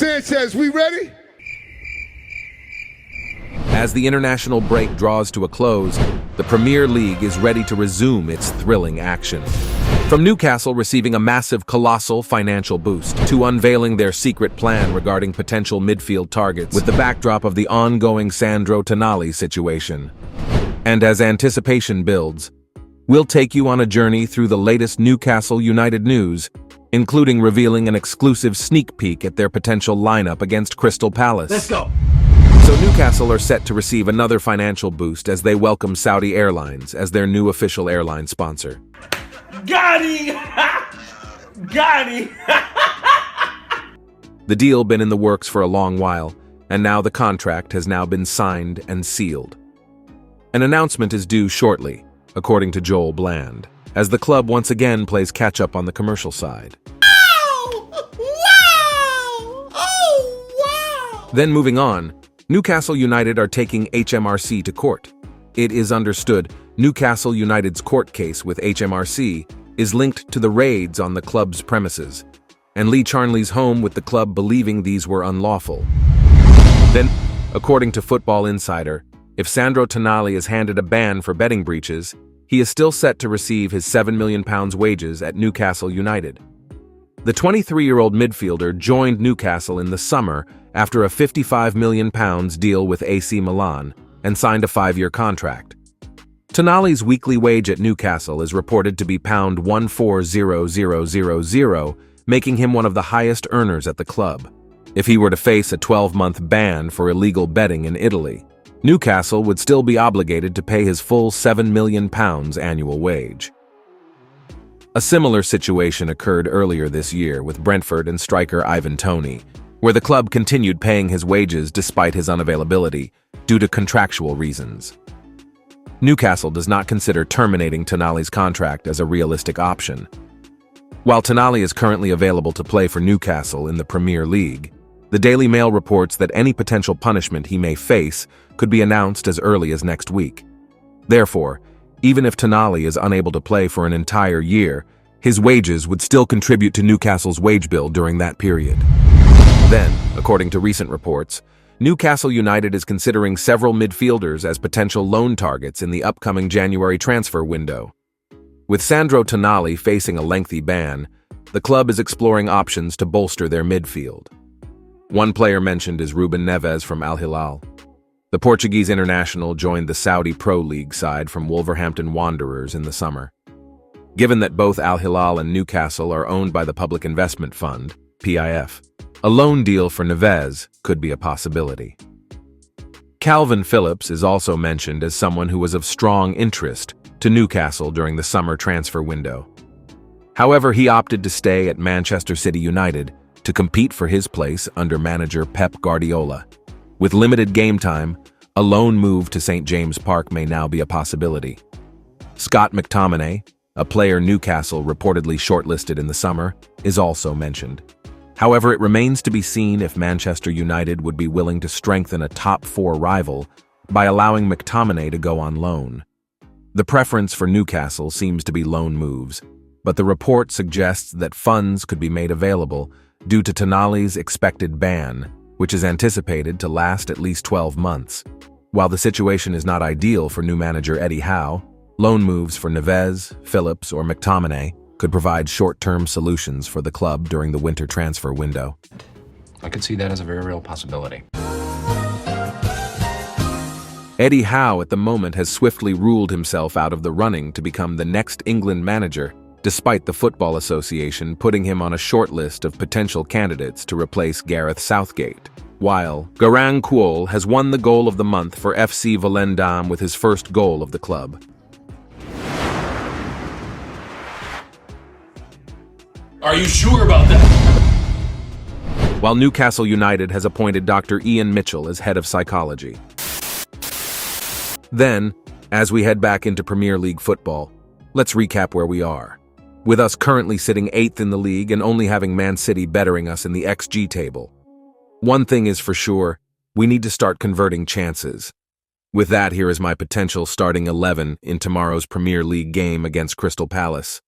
Sanchez, we ready? As the international break draws to a close, the Premier League is ready to resume its thrilling action. From Newcastle receiving a massive, colossal financial boost to unveiling their secret plan regarding potential midfield targets with the backdrop of the ongoing Sandro Tonali situation. And as anticipation builds, we'll take you on a journey through the latest Newcastle United news, including revealing an exclusive sneak peek at their potential lineup against Crystal Palace. Let's go! So Newcastle are set to receive another financial boost as they welcome Saudi Airlines as their new official airline sponsor. Got him! Got him! The deal been in the works for a long while, and now the contract has now been signed and sealed. An announcement is due shortly, according to Joel Bland, as the club once again plays catch-up on the commercial side. Oh, wow! Oh, wow! Then moving on, Newcastle United are taking HMRC to court. It is understood Newcastle United's court case with HMRC is linked to the raids on the club's premises, and Lee Charnley's home with the club believing these were unlawful. Then, according to Football Insider, if Sandro Tonali is handed a ban for betting breaches, he is still set to receive his £7 million wages at Newcastle United. The 23-year-old midfielder joined Newcastle in the summer after a £55 million deal with AC Milan and signed a 5-year contract. Tonali's weekly wage at Newcastle is reported to be £140,000, making him one of the highest earners at the club. If he were to face a 12-month ban for illegal betting in Italy, Newcastle would still be obligated to pay his full £7 million annual wage. A similar situation occurred earlier this year with Brentford and striker Ivan Toney, where the club continued paying his wages despite his unavailability due to contractual reasons. Newcastle does not consider terminating Tonali's contract as a realistic option. While Tonali is currently available to play for Newcastle in the Premier League, the Daily Mail reports that any potential punishment he may face could be announced as early as next week. Therefore, even if Tonali is unable to play for an entire year, his wages would still contribute to Newcastle's wage bill during that period. Then, according to recent reports, Newcastle United is considering several midfielders as potential loan targets in the upcoming January transfer window. With Sandro Tonali facing a lengthy ban, the club is exploring options to bolster their midfield. One player mentioned is Ruben Neves from Al Hilal. The Portuguese international joined the Saudi Pro League side from Wolverhampton Wanderers in the summer. Given that both Al Hilal and Newcastle are owned by the Public Investment Fund, PIF, a loan deal for Neves could be a possibility. Kalvin Phillips is also mentioned as someone who was of strong interest to Newcastle during the summer transfer window. However, he opted to stay at Manchester City United to compete for his place under manager Pep Guardiola. With limited game time, a loan move to St. James Park may now be a possibility. Scott McTominay, a player Newcastle reportedly shortlisted in the summer, is also mentioned. However, it remains to be seen if Manchester United would be willing to strengthen a top-4 rival by allowing McTominay to go on loan. The preference for Newcastle seems to be loan moves, but the report suggests that funds could be made available due to Tonali's expected ban, which is anticipated to last at least 12 months. While the situation is not ideal for new manager Eddie Howe, loan moves for Neves, Phillips, or McTominay could provide short-term solutions for the club during the winter transfer window. I could see that as a very real possibility. Eddie Howe at the moment has swiftly ruled himself out of the running to become the next England manager, despite the Football Association putting him on a short list of potential candidates to replace Gareth Southgate. While Garang Kuol has won the goal of the month for FC Volendam with his first goal of the club. Are you sure about that? While Newcastle United has appointed Dr. Ian Mitchell as head of psychology. Then, as we head back into Premier League football, let's recap where we are. With us currently sitting 8th in the league and only having Man City bettering us in the XG table. One thing is for sure, we need to start converting chances. With that, here is my potential starting 11 in tomorrow's Premier League game against Crystal Palace.